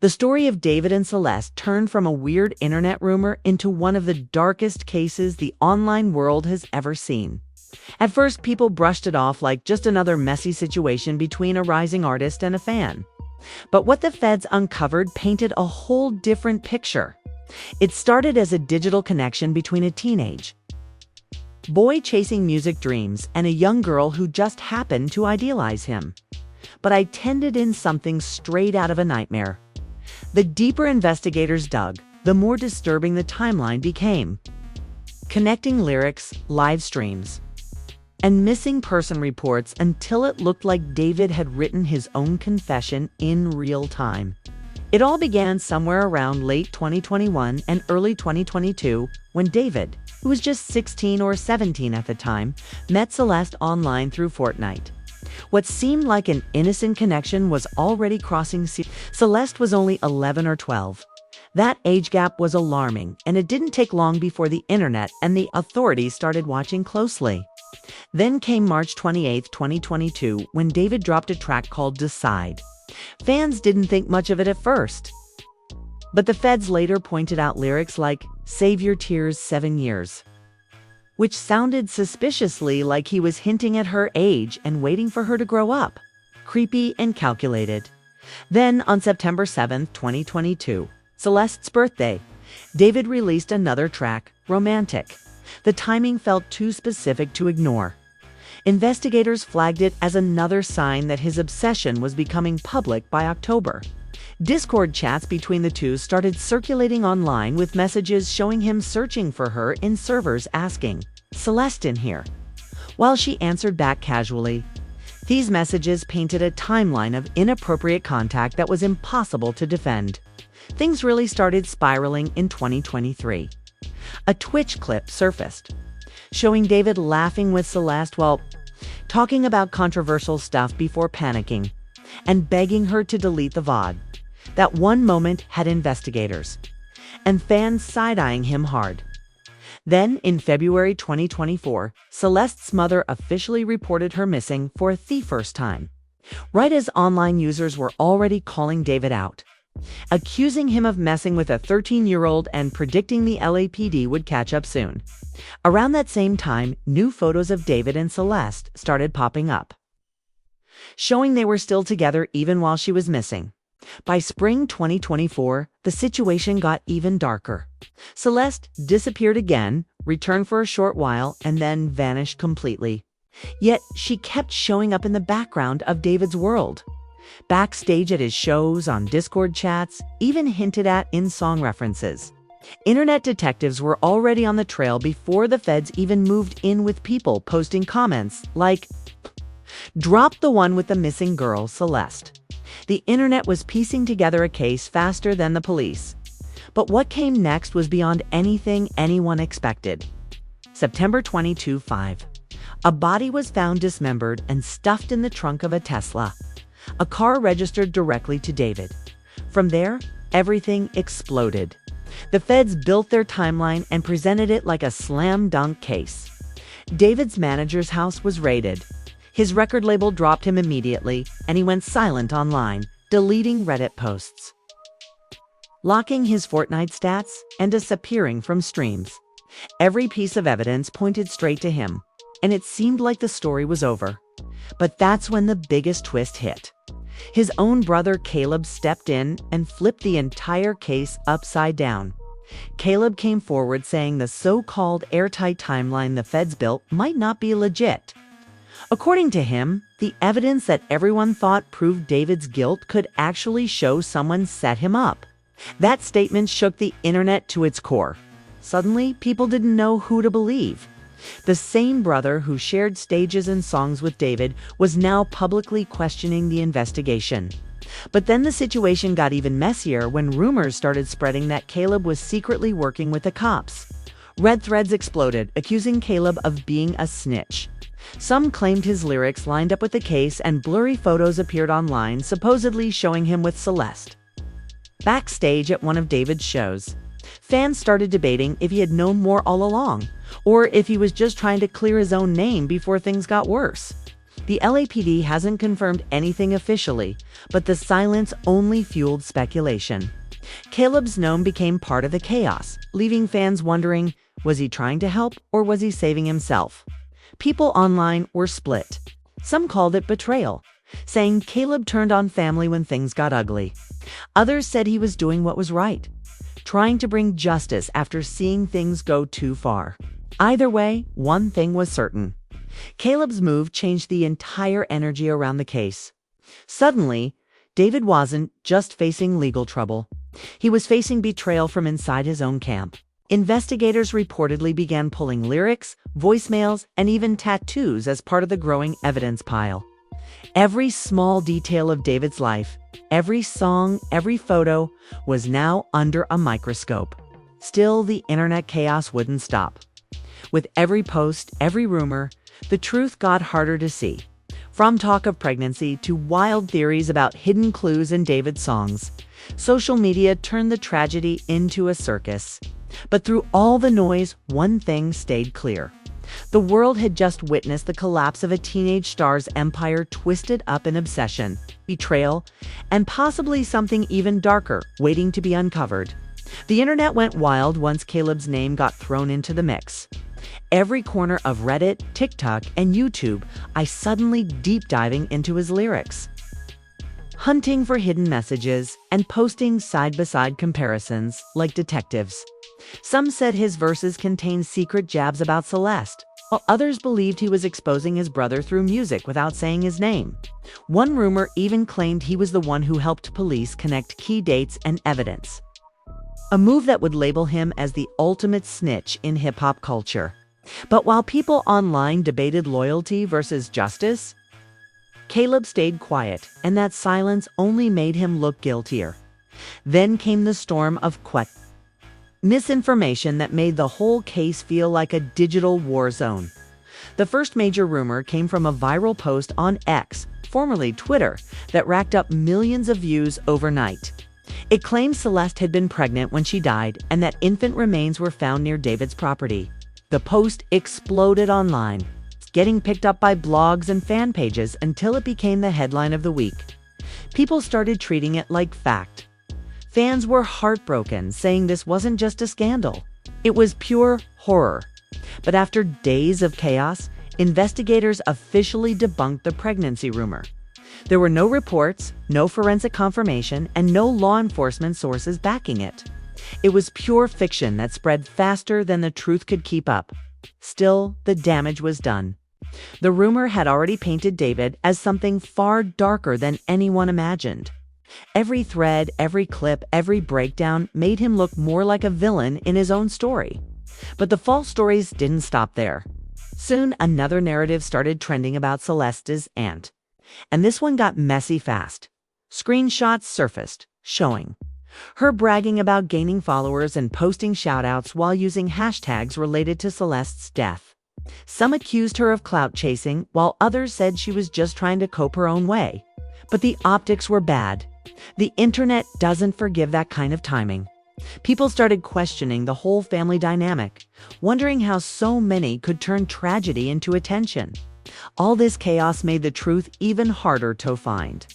The story of David and Celeste turned from a weird internet rumor into one of the darkest cases the online world has ever seen. At first, people brushed it off like just another messy situation between a rising artist and a fan. But what the feds uncovered painted a whole different picture. It started as a digital connection between a teenage boy chasing music dreams and a young girl who just happened to idealize him. But I tended in something straight out of a nightmare. The deeper investigators dug, the more disturbing the timeline became. Connecting lyrics, live streams, and missing person reports until it looked like David had written his own confession in real time. It all began somewhere around late 2021 and early 2022 when David, who was just 16 or 17 at the time, met Celeste online through Fortnite. What seemed like an innocent connection was already crossing. Celeste was only 11 or 12. That age gap was alarming, and it didn't take long before the internet and the authorities started watching closely. Then came March 28, 2022, when David dropped a track called Decide. Fans didn't think much of it at first, but the feds later pointed out lyrics like "Save Your Tears 7 years," which sounded suspiciously like he was hinting at her age and waiting for her to grow up. Creepy and calculated. Then, on September 7, 2022, Celeste's birthday, David released another track, Romantic. The timing felt too specific to ignore. Investigators flagged it as another sign that his obsession was becoming public by October. Discord chats between the two started circulating online with messages showing him searching for her in servers asking, "Celeste in here?" While she answered back casually. These messages painted a timeline of inappropriate contact that was impossible to defend. Things really started spiraling in 2023. A Twitch clip surfaced, showing David laughing with Celeste while talking about controversial stuff before panicking and begging her to delete the VOD. That one moment had investigators and fans side-eyeing him hard. Then, in February 2024, Celeste's mother officially reported her missing for the first time, right as online users were already calling David out, accusing him of messing with a 13-year-old and predicting the LAPD would catch up soon. Around that same time, new photos of David and Celeste started popping up, showing they were still together even while she was missing. By spring 2024, the situation got even darker. Celeste disappeared again, returned for a short while, and then vanished completely. Yet she kept showing up in the background of David's world. Backstage at his shows, on Discord chats, even hinted at in song references. Internet detectives were already on the trail before the feds even moved in, with people posting comments like, "Drop the one with the missing girl, Celeste." The internet was piecing together a case faster than the police. But what came next was beyond anything anyone expected. September 22-5. A body was found dismembered and stuffed in the trunk of a Tesla, a car registered directly to David. From there, everything exploded. The feds built their timeline and presented it like a slam dunk case. David's manager's house was raided. His record label dropped him immediately, and he went silent online, deleting Reddit posts, locking his Fortnite stats, and disappearing from streams. Every piece of evidence pointed straight to him, and it seemed like the story was over. But that's when the biggest twist hit. His own brother Caleb stepped in and flipped the entire case upside down. Caleb came forward saying the so-called airtight timeline the feds built might not be legit. According to him, the evidence that everyone thought proved David's guilt could actually show someone set him up. That statement shook the internet to its core. Suddenly, people didn't know who to believe. The same brother who shared stages and songs with David was now publicly questioning the investigation. But then the situation got even messier when rumors started spreading that Caleb was secretly working with the cops. Red threads exploded, accusing Caleb of being a snitch. Some claimed his lyrics lined up with the case, and blurry photos appeared online, supposedly showing him with Celeste. Backstage at one of David's shows, fans started debating if he had known more all along, or if he was just trying to clear his own name before things got worse. The LAPD hasn't confirmed anything officially, but the silence only fueled speculation. Caleb's gnome became part of the chaos, leaving fans wondering, was he trying to help or was he saving himself? People online were split. Some called it betrayal, saying Caleb turned on family when things got ugly. Others said he was doing what was right, trying to bring justice after seeing things go too far. Either way, one thing was certain. Caleb's move changed the entire energy around the case. Suddenly, David wasn't just facing legal trouble. He was facing betrayal from inside his own camp. Investigators reportedly began pulling lyrics, voicemails, and even tattoos as part of the growing evidence pile. Every small detail of David's life, every song, every photo, was now under a microscope. Still, the internet chaos wouldn't stop. With every post, every rumor, the truth got harder to see. From talk of pregnancy to wild theories about hidden clues in David's songs, social media turned the tragedy into a circus. But through all the noise, one thing stayed clear. The world had just witnessed the collapse of a teenage star's empire twisted up in obsession, betrayal, and possibly something even darker waiting to be uncovered. The internet went wild once Caleb's name got thrown into the mix. Every corner of Reddit, TikTok, and YouTube, I suddenly deep diving into his lyrics, hunting for hidden messages and posting side-by-side comparisons like detectives. Some said his verses contained secret jabs about Celeste, while others believed he was exposing his brother through music without saying his name. One rumor even claimed he was the one who helped police connect key dates and evidence, a move that would label him as the ultimate snitch in hip-hop culture. But while people online debated loyalty versus justice, Caleb stayed quiet, and that silence only made him look guiltier. Then came the storm of misinformation that made the whole case feel like a digital war zone. The first major rumor came from a viral post on X, formerly Twitter, that racked up millions of views overnight. It claimed Celeste had been pregnant when she died and that infant remains were found near David's property. The post exploded online, getting picked up by blogs and fan pages until it became the headline of the week. People started treating it like fact. Fans were heartbroken, saying this wasn't just a scandal. It was pure horror. But after days of chaos, investigators officially debunked the pregnancy rumor. There were no reports, no forensic confirmation, and no law enforcement sources backing it. It was pure fiction that spread faster than the truth could keep up. Still, the damage was done. The rumor had already painted David as something far darker than anyone imagined. Every thread, every clip, every breakdown made him look more like a villain in his own story. But the false stories didn't stop there. Soon, another narrative started trending about Celeste's aunt. And this one got messy fast. Screenshots surfaced, showing her bragging about gaining followers and posting shoutouts while using hashtags related to Celeste's death. Some accused her of clout chasing, while others said she was just trying to cope her own way. But the optics were bad. The internet doesn't forgive that kind of timing. People started questioning the whole family dynamic, wondering how so many could turn tragedy into attention. All this chaos made the truth even harder to find.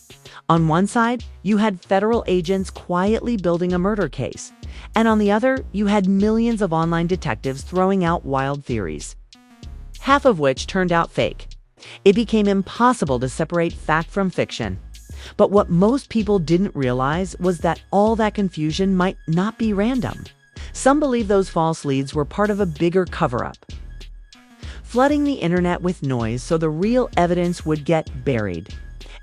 On one side, you had federal agents quietly building a murder case, and on the other, you had millions of online detectives throwing out wild theories, half of which turned out fake. It became impossible to separate fact from fiction. But what most people didn't realize was that all that confusion might not be random. Some believe those false leads were part of a bigger cover-up, flooding the internet with noise so the real evidence would get buried.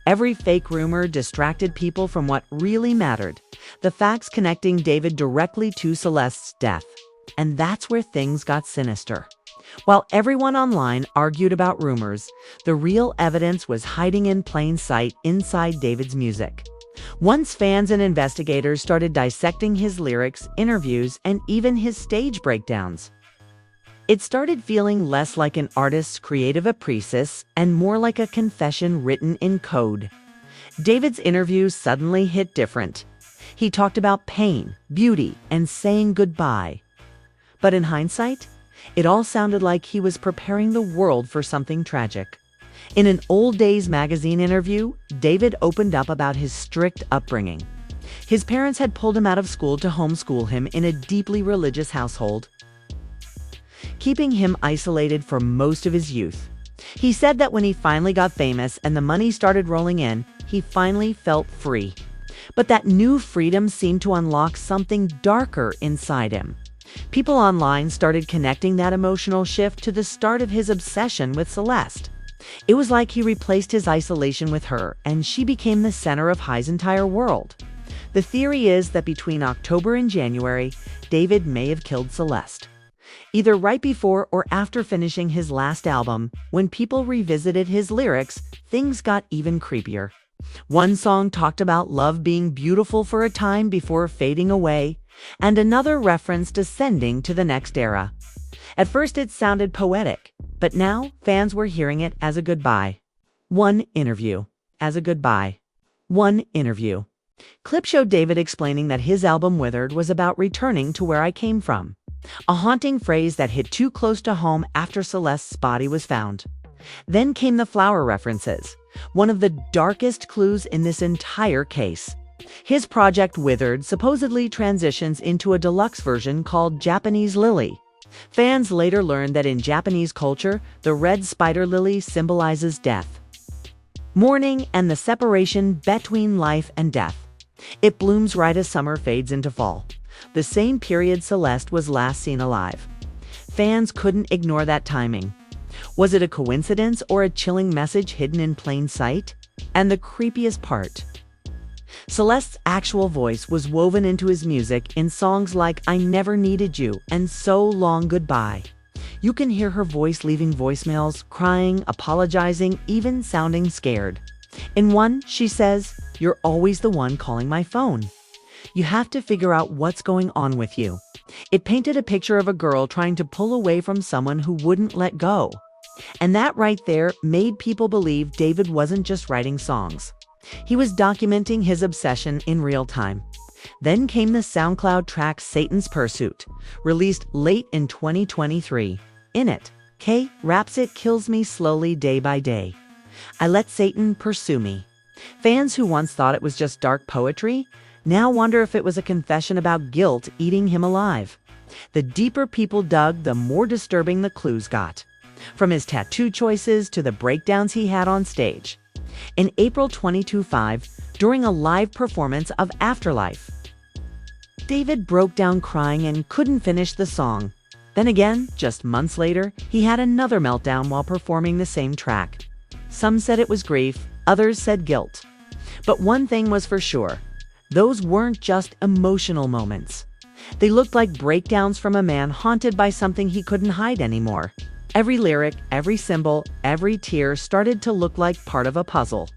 Every fake rumor distracted people from what really mattered, the facts connecting David directly to Celeste's death. And that's where things got sinister. While everyone online argued about rumors, the real evidence was hiding in plain sight inside David's music. Once fans and investigators started dissecting his lyrics, interviews, and even his stage breakdowns, it started feeling less like an artist's creative caprice and more like a confession written in code. David's interviews suddenly hit different. He talked about pain, beauty, and saying goodbye. But in hindsight, it all sounded like he was preparing the world for something tragic. In an Old Days magazine interview, David opened up about his strict upbringing. His parents had pulled him out of school to homeschool him in a deeply religious household, keeping him isolated for most of his youth. He said that when he finally got famous and the money started rolling in, he finally felt free. But that new freedom seemed to unlock something darker inside him. People online started connecting that emotional shift to the start of his obsession with Celeste. It was like he replaced his isolation with her, and she became the center of High's entire world. The theory is that between October and January, David may have killed Celeste. Either right before or after finishing his last album, when people revisited his lyrics, things got even creepier. One song talked about love being beautiful for a time before fading away, and another referenced ascending to the next era. At first it sounded poetic, but now fans were hearing it as a goodbye. One interview. As a goodbye. One interview. Clip showed David explaining that his album Withered was about returning to where I came from. A haunting phrase that hit too close to home after Celeste's body was found. Then came the flower references, one of the darkest clues in this entire case. His project Withered supposedly transitions into a deluxe version called Japanese Lily. Fans later learned that in Japanese culture, the red spider lily symbolizes death, mourning, and the separation between life and death. It blooms right as summer fades into fall, the same period Celeste was last seen alive. Fans couldn't ignore that timing. Was it a coincidence or a chilling message hidden in plain sight? And the creepiest part, Celeste's actual voice was woven into his music in songs like I Never Needed You and So Long Goodbye. You can hear her voice leaving voicemails, crying, apologizing, even sounding scared. In one, she says, "You're always the one calling my phone. You have to figure out what's going on with you." It painted a picture of a girl trying to pull away from someone who wouldn't let go. And that right there made people believe David wasn't just writing songs. He was documenting his obsession in real time. Then came the SoundCloud track Satan's Pursuit, released late in 2023. In it, K raps "It kills me slowly day by day. I let Satan pursue me." Fans who once thought it was just dark poetry now wonder if it was a confession about guilt eating him alive. The deeper people dug, the more disturbing the clues got. From his tattoo choices to the breakdowns he had on stage. In April 2025, during a live performance of Afterlife, David broke down crying and couldn't finish the song. Then again, just months later, he had another meltdown while performing the same track. Some said it was grief, others said guilt. But one thing was for sure, those weren't just emotional moments. They looked like breakdowns from a man haunted by something he couldn't hide anymore. Every lyric, every symbol, every tear started to look like part of a puzzle.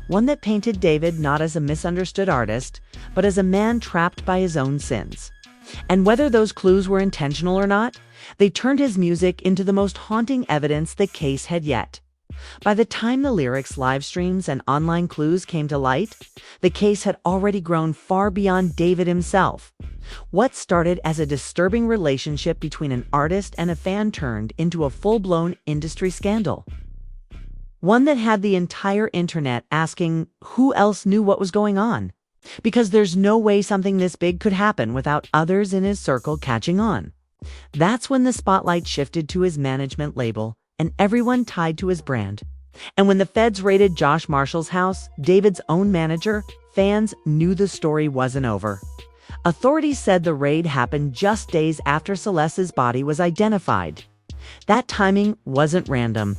One that painted David not as a misunderstood artist, but as a man trapped by his own sins. And whether those clues were intentional or not, they turned his music into the most haunting evidence the case had yet. By the time the lyrics, live streams, and online clues came to light, the case had already grown far beyond David himself. What started as a disturbing relationship between an artist and a fan turned into a full-blown industry scandal. One that had the entire internet asking who else knew what was going on. Because there's no way something this big could happen without others in his circle catching on. That's when the spotlight shifted to his management label and everyone tied to his brand. And when the feds raided Josh Marshall's house, David's own manager, fans knew the story wasn't over. Authorities said the raid happened just days after Celeste's body was identified. That timing wasn't random.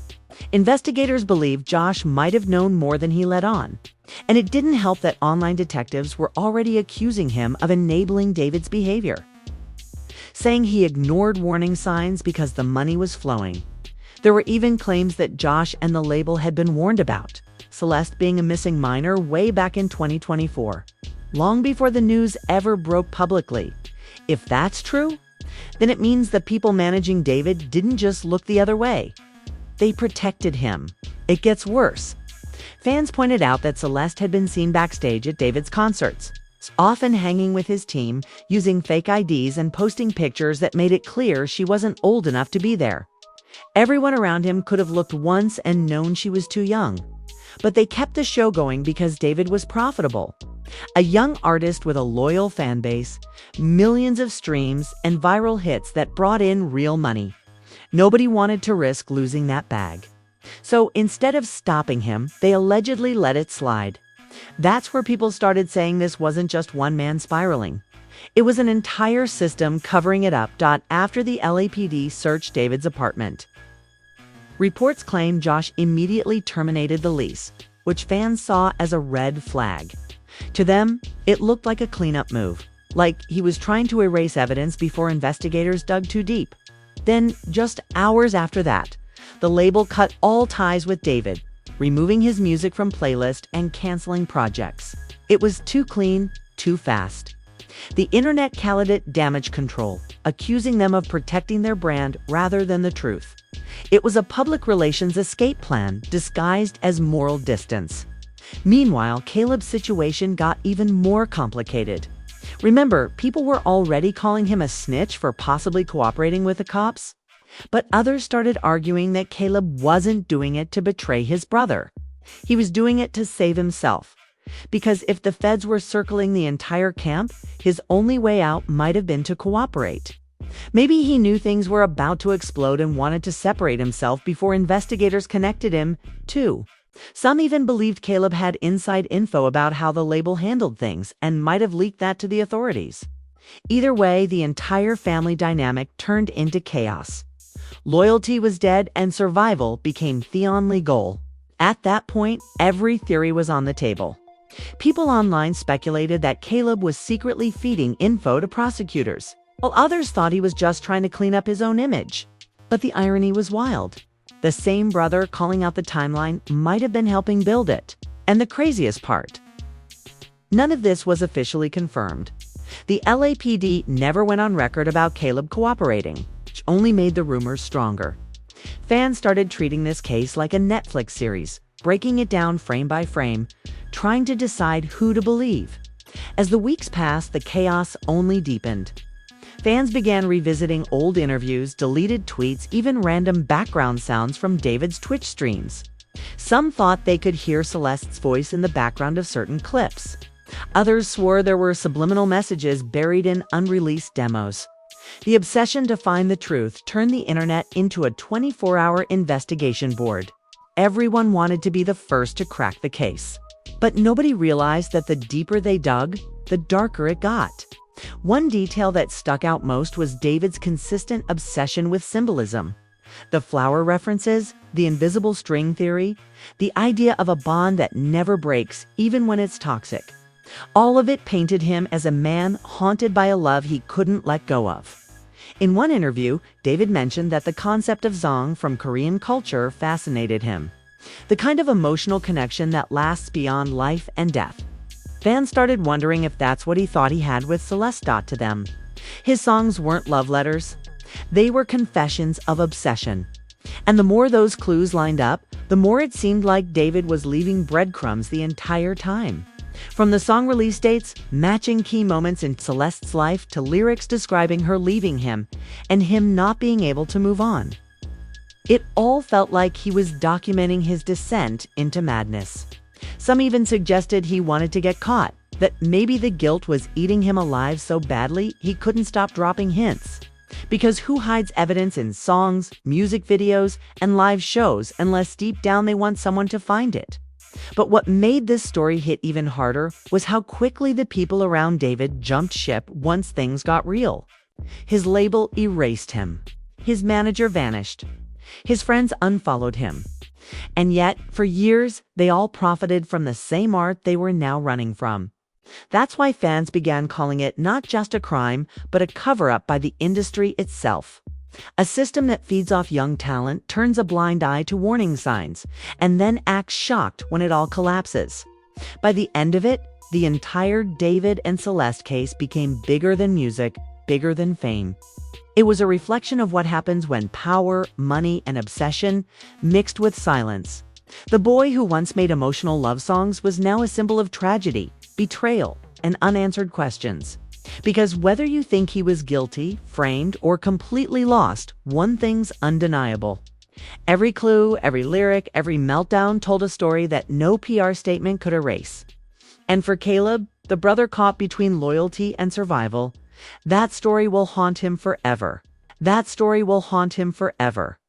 Investigators believe Josh might have known more than he let on. And it didn't help that online detectives were already accusing him of enabling David's behavior, saying he ignored warning signs because the money was flowing. There were even claims that Josh and the label had been warned about Celeste being a missing minor way back in 2024, long before the news ever broke publicly. If that's true, then it means the people managing David didn't just look the other way. They protected him. It gets worse. Fans pointed out that Celeste had been seen backstage at David's concerts, often hanging with his team, using fake IDs and posting pictures that made it clear she wasn't old enough to be there. Everyone around him could have looked once and known she was too young. But they kept the show going because David was profitable. A young artist with a loyal fan base, millions of streams, and viral hits that brought in real money. Nobody wanted to risk losing that bag. So instead of stopping him, they allegedly let it slide. That's where people started saying this wasn't just one man spiraling. It was an entire system covering it up. After the LAPD searched David's apartment, reports claim Josh immediately terminated the lease, which fans saw as a red flag. To them, it looked like a cleanup move, like he was trying to erase evidence before investigators dug too deep. Then, just hours after that, the label cut all ties with David, removing his music from playlists and canceling projects. It was too clean, too fast. The internet called it damage control, accusing them of protecting their brand rather than the truth. It was a public relations escape plan disguised as moral distance. Meanwhile, Caleb's situation got even more complicated. Remember, people were already calling him a snitch for possibly cooperating with the cops. But others started arguing that Caleb wasn't doing it to betray his brother. He was doing it to save himself. Because if the feds were circling the entire camp, his only way out might have been to cooperate. Maybe he knew things were about to explode and wanted to separate himself before investigators connected him, too. Some even believed Caleb had inside info about how the label handled things and might have leaked that to the authorities. Either way, the entire family dynamic turned into chaos. Loyalty was dead and survival became the only goal. At that point, every theory was on the table. People online speculated that Caleb was secretly feeding info to prosecutors, while others thought he was just trying to clean up his own image. But the irony was wild. The same brother calling out the timeline might have been helping build it. And the craziest part, none of this was officially confirmed. The LAPD never went on record about Caleb cooperating, which only made the rumors stronger. Fans started treating this case like a Netflix series, breaking it down frame by frame, trying to decide who to believe. As the weeks passed, the chaos only deepened. Fans began revisiting old interviews, deleted tweets, even random background sounds from David's Twitch streams. Some thought they could hear Celeste's voice in the background of certain clips. Others swore there were subliminal messages buried in unreleased demos. The obsession to find the truth turned the internet into a 24-hour investigation board. Everyone wanted to be the first to crack the case. But nobody realized that the deeper they dug, the darker it got. One detail that stuck out most was David's consistent obsession with symbolism. The flower references, the invisible string theory, the idea of a bond that never breaks, even when it's toxic. All of it painted him as a man haunted by a love he couldn't let go of. In one interview, David mentioned that the concept of Zong from Korean culture fascinated him. The kind of emotional connection that lasts beyond life and death. Fans started wondering if that's what he thought he had with Celeste. To them, his songs weren't love letters. They were confessions of obsession. And the more those clues lined up, the more it seemed like David was leaving breadcrumbs the entire time. From the song release dates, matching key moments in Celeste's life, to lyrics describing her leaving him and him not being able to move on. It all felt like he was documenting his descent into madness. Some even suggested he wanted to get caught, that maybe the guilt was eating him alive so badly he couldn't stop dropping hints. Because who hides evidence in songs, music videos, and live shows unless deep down they want someone to find it? But what made this story hit even harder was how quickly the people around David jumped ship once things got real. His label erased him. His manager vanished. His friends unfollowed him. And yet, for years, they all profited from the same art they were now running from. That's why fans began calling it not just a crime, but a cover-up by the industry itself. A system that feeds off young talent, turns a blind eye to warning signs, and then acts shocked when it all collapses. By the end of it, the entire David and Celeste case became bigger than music, bigger than fame. It was a reflection of what happens when power, money, and obsession mixed with silence. The boy who once made emotional love songs was now a symbol of tragedy, betrayal, and unanswered questions. Because whether you think he was guilty, framed, or completely lost, one thing's undeniable. Every clue, every lyric, every meltdown told a story that no PR statement could erase. And for Caleb, the brother caught between loyalty and survival, that story will haunt him forever. That story will haunt him forever.